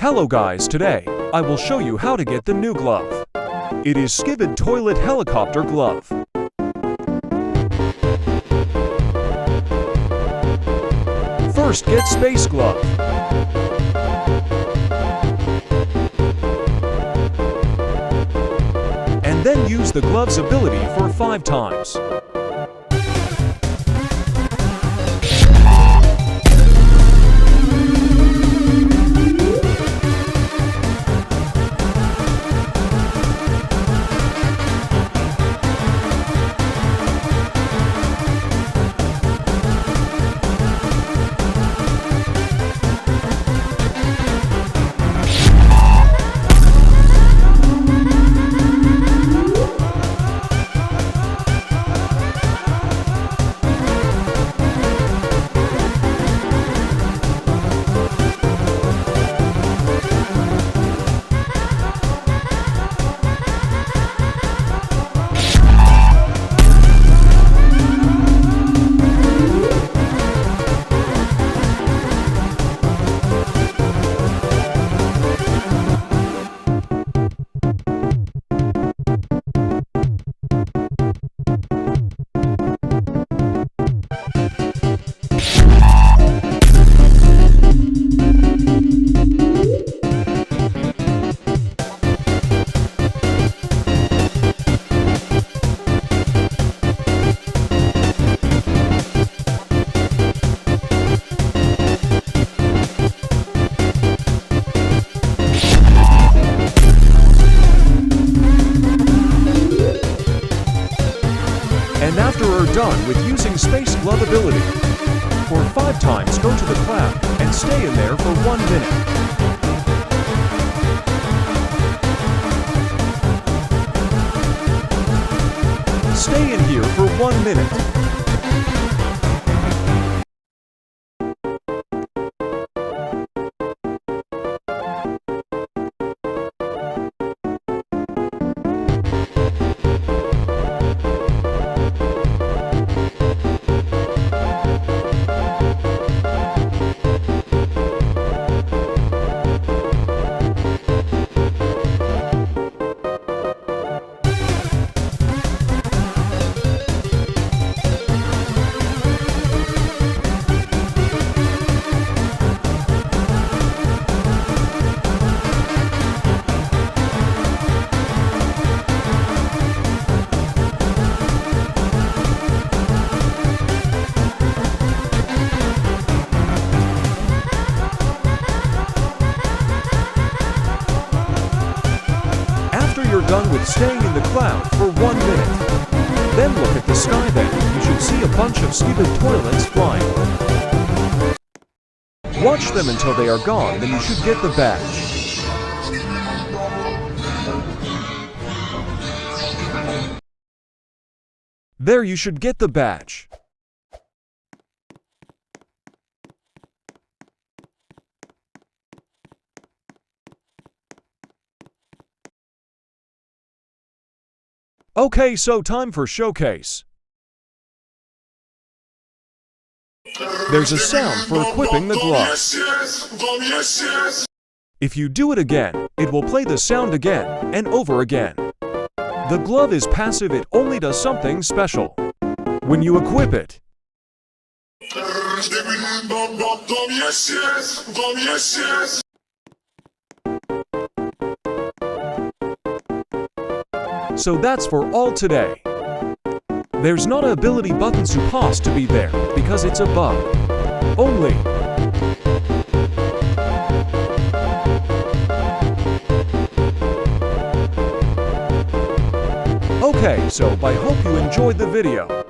Hello guys, today I will show you how to get the new glove. It is Skibid Toilet Helicopter Glove. First, get Space Glove. And then use the glove's ability for 5 times. And after we're done with using Space Glove ability, for 5 times go to the cloud and stay in there for 1 minute. Stay in here for 1 minute. You're done with staying in the cloud for 1 minute. Then look at the sky then. You should see a bunch of Skibid toilets flying. Watch them until they are gone, then you should get the badge. There you should get the badge. Okay, so time for showcase. There's a sound for equipping the glove. If you do it again, it will play the sound again and over again. The glove is passive, it only does something special when you equip it. So that's for all today. There's not an ability button supposed to be there, because it's a bug. Only. Okay, so I hope you enjoyed the video.